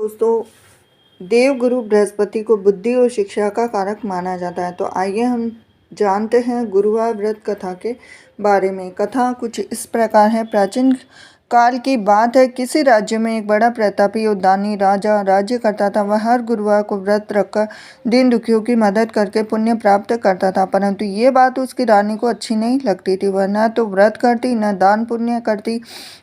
दोस्तों, देवगुरु बृहस्पति को बुद्धि और शिक्षा का कारक माना जाता है। तो आइए हम जानते हैं गुरुवार व्रत कथा के बारे में। कथा कुछ इस प्रकार है। प्राचीन काल की बात है। किसी राज्य में एक बड़ा प्रतापी और दानी राजा राज्य करता था। वह हर गुरुवार को व्रत रखकर दीन दुखियों की मदद करके पुण्य प्राप्त करता था। परंतु ये बात उसकी रानी को अच्छी नहीं लगती थी। वह न तो व्रत करती न दान पुण्य करती।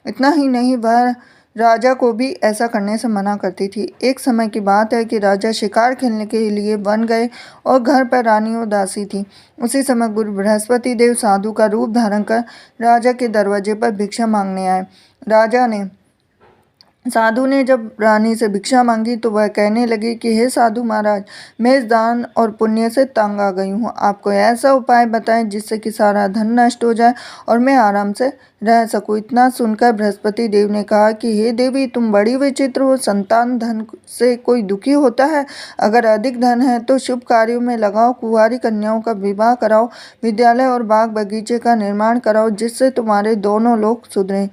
इतना ही नहीं, वह राजा को भी ऐसा करने से मना करती थी। एक समय की बात है कि राजा शिकार खेलने के लिए वन गए और घर पर रानी और दासी थी। उसी समय गुरु बृहस्पति देव साधु का रूप धारण कर राजा के दरवाजे पर भिक्षा मांगने आए। साधु ने जब रानी से भिक्षा मांगी तो वह कहने लगी कि हे साधु महाराज, मैं इस दान और पुण्य से तंग आ गई हूँ। आप कोई ऐसा उपाय बताएं जिससे कि सारा धन नष्ट हो जाए और मैं आराम से रह सकूं। इतना सुनकर बृहस्पति देव ने कहा कि हे देवी, तुम बड़ी विचित्र हो। संतान धन से कोई दुखी होता है? अगर अधिक धन है तो शुभ कार्यों में लगाओ, कुंवारी कन्याओं का विवाह कराओ, विद्यालय और बाग बगीचे का निर्माण कराओ, जिससे तुम्हारे दोनों लोग सुधरें।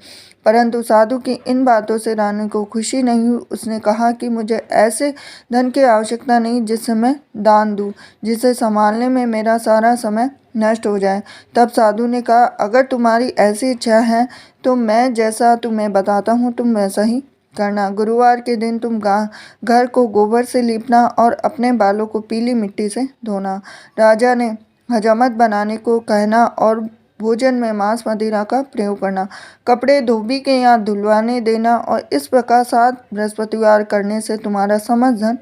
परंतु साधु की इन बातों से रानी को खुशी नहीं हुई। उसने कहा कि मुझे ऐसे धन की आवश्यकता नहीं जिससे मैं दान दूं, जिसे संभालने में मेरा सारा समय नष्ट हो जाए। तब साधु ने कहा, अगर तुम्हारी ऐसी इच्छा है तो मैं जैसा तुम्हें बताता हूँ तुम वैसा ही करना। गुरुवार के दिन तुम घर को गोबर से लीपना और अपने बालों को पीली मिट्टी से धोना। राजा ने हजामत बनाने को कहना और भोजन में मांस मदिरा का प्रयोग करना। कपड़े धोबी के यहाँ धुलवाने देना और इस प्रकार 7 बृहस्पतिवार करने से तुम्हारा समस्त धन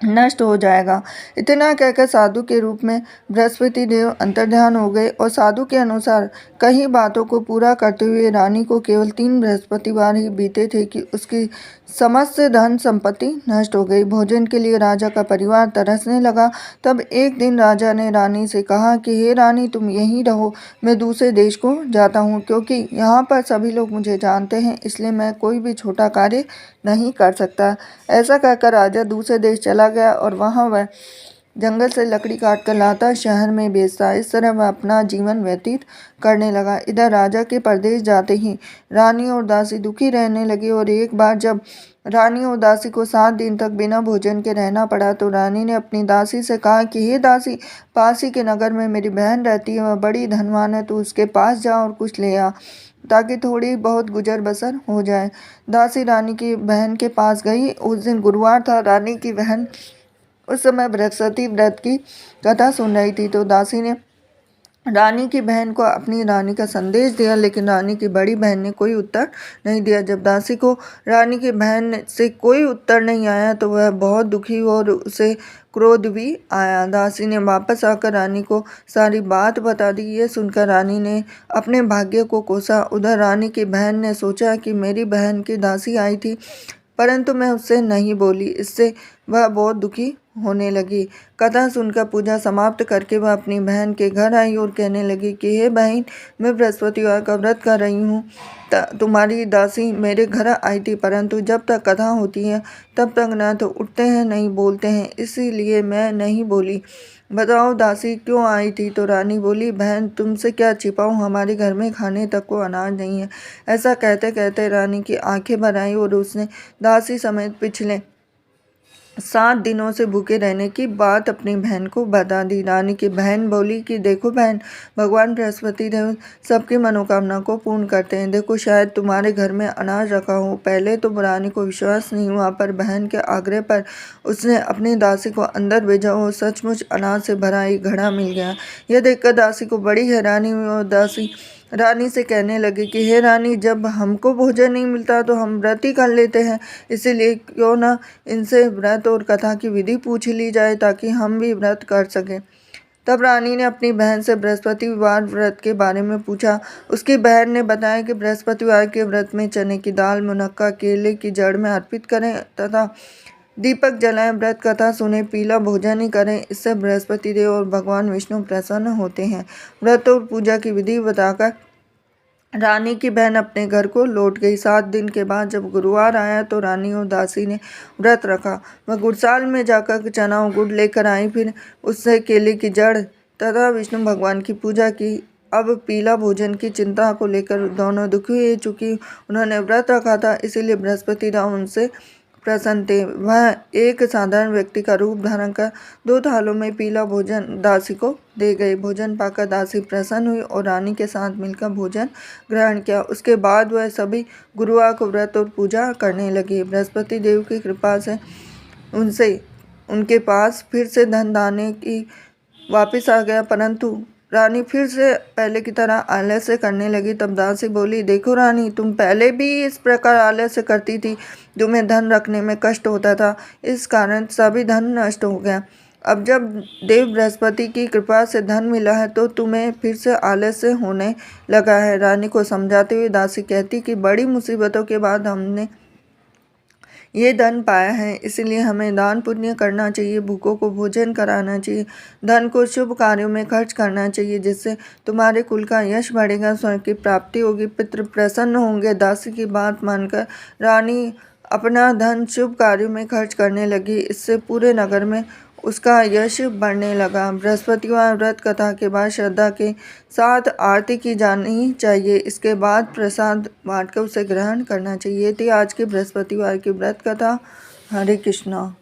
नष्ट हो जाएगा। इतना कहकर साधु के रूप में बृहस्पति देव अंतर्ध्यान हो गए और साधु के अनुसार कई बातों को पूरा करते हुए रानी को केवल 3 बृहस्पतिवार ही बीते थे कि उसकी समस्त धन संपत्ति नष्ट हो गई। भोजन के लिए राजा का परिवार तरसने लगा। तब एक दिन राजा ने रानी से कहा कि हे रानी, तुम यहीं रहो, मैं दूसरे देश को जाता हूँ, क्योंकि यहाँ पर सभी लोग मुझे जानते हैं, इसलिए मैं कोई भी छोटा कार्य नहीं कर सकता। ऐसा कहकर राजा दूसरे देश चला गया और वहाँ वह जंगल से लकड़ी काट कर लाता, शहर में बेचता। इस तरह वह अपना जीवन व्यतीत करने लगा। इधर राजा के परदेश जाते ही रानी और दासी दुखी रहने लगी और एक बार जब रानी और दासी को 7 दिन तक बिना भोजन के रहना पड़ा तो रानी ने अपनी दासी से कहा कि हे दासी, पास ही के नगर में मेरी बहन रहती है, वह बड़ी धनवान है, तो उसके पास जा और कुछ ले आ ताकि थोड़ी बहुत गुजर बसर हो जाए। दासी रानी की बहन के पास गई। उस दिन गुरुवार था। रानी की बहन उस समय बृहस्पति व्रत की कथा सुन रही थी। तो दासी ने रानी की बहन को अपनी रानी का संदेश दिया, लेकिन रानी की बड़ी बहन ने कोई उत्तर नहीं दिया। जब दासी को रानी की बहन से कोई उत्तर नहीं आया तो वह बहुत दुखी हुआ और उसे क्रोध भी आया। दासी ने वापस आकर रानी को सारी बात बता दी। ये सुनकर रानी ने अपने भाग्य को कोसा। उधर रानी की बहन ने सोचा कि मेरी बहन की दासी आई थी, परंतु मैं उससे नहीं बोली। इससे वह बहुत दुखी होने लगी। कथा सुनकर पूजा समाप्त करके वह अपनी बहन के घर आई और कहने लगी कि हे बहन, मैं बृहस्पतिवार का व्रत कर रही हूँ। तुम्हारी दासी मेरे घर आई थी, परंतु जब तक कथा होती है तब तक न तो उठते हैं नहीं बोलते हैं, इसीलिए मैं नहीं बोली। बताओ दासी क्यों आई थी? तो रानी बोली, बहन तुमसे क्या छिपाऊं, हमारे घर में खाने तक को अनाज नहीं है। ऐसा कहते कहते रानी की आंखें भर आई और उसने दासी समेत पिछले 7 दिनों से भूखे रहने की बात अपनी बहन को बता दी। रानी की बहन बोली कि देखो बहन, भगवान बृहस्पति देव सबकी मनोकामना को पूर्ण करते हैं। देखो, शायद तुम्हारे घर में अनाज रखा हो। पहले तो रानी को विश्वास नहीं हुआ, पर बहन के आग्रह पर उसने अपनी दासी को अंदर भेजा और सचमुच अनाज से भरा एक घड़ा मिल गया। यह देखकर दासी को बड़ी हैरानी हुई और दासी रानी से कहने लगी कि हे रानी, जब हमको भोजन नहीं मिलता तो हम व्रत ही कर लेते हैं, इसीलिए क्यों ना इनसे व्रत और कथा की विधि पूछ ली जाए ताकि हम भी व्रत कर सकें। तब रानी ने अपनी बहन से बृहस्पतिवार व्रत के बारे में पूछा। उसकी बहन ने बताया कि बृहस्पतिवार के व्रत में चने की दाल, मुनक्का, केले की जड़ में अर्पित करें तथा दीपक जलाएं, व्रत कथा सुने, पीला भोजन ही करें। इससे बृहस्पति देव और भगवान विष्णु प्रसन्न होते हैं। व्रत और पूजा की विधि बताकर रानी की बहन अपने घर को लौट गई। 7 दिन के बाद जब गुरुवार आया तो रानी और दासी ने व्रत रखा। वह गुड़साल में जाकर चना और गुड़ लेकर आई, फिर उससे केले की जड़ तथा विष्णु भगवान की पूजा की। अब पीला भोजन की चिंता को लेकर दोनों दुखी हो चुकी। उन्होंने व्रत रखा था, इसीलिए बृहस्पति राव उनसे प्रसन्न थे। वह एक साधारण व्यक्ति का रूप धारण कर 2 थालों में पीला भोजन दासी को दे गए। भोजन पाकर दासी प्रसन्न हुई और रानी के साथ मिलकर भोजन ग्रहण किया। उसके बाद वह सभी गुरुवार को व्रत और पूजा करने लगे। बृहस्पति देव की कृपा से उनके पास फिर से धन दाने की वापिस आ गया, परंतु रानी फिर से पहले की तरह आलस्य करने लगी। तब दासी बोली, देखो रानी, तुम पहले भी इस प्रकार आलस्य करती थी। तुम्हें धन रखने में कष्ट होता था, इस कारण सभी धन नष्ट हो गया। अब जब देव बृहस्पति की कृपा से धन मिला है तो तुम्हें फिर से आलस्य होने लगा है। रानी को समझाते हुए दासी कहती कि बड़ी मुसीबतों के बाद हमने ये धन पाया है, इसलिए हमें दान पुण्य करना चाहिए, भूखों को भोजन कराना चाहिए, धन को शुभ कार्यों में खर्च करना चाहिए, जिससे तुम्हारे कुल का यश बढ़ेगा, स्वर्ग की प्राप्ति होगी, पितृ प्रसन्न होंगे। दासी की बात मानकर रानी अपना धन शुभ कार्यों में खर्च करने लगी। इससे पूरे नगर में उसका यश बढ़ने लगा। बृहस्पतिवार व्रत कथा के बाद श्रद्धा के साथ आरती की जानी चाहिए। इसके बाद प्रसाद बांटकर उसे ग्रहण करना चाहिए। थी आज की बृहस्पतिवार की व्रत कथा। हरे कृष्णा।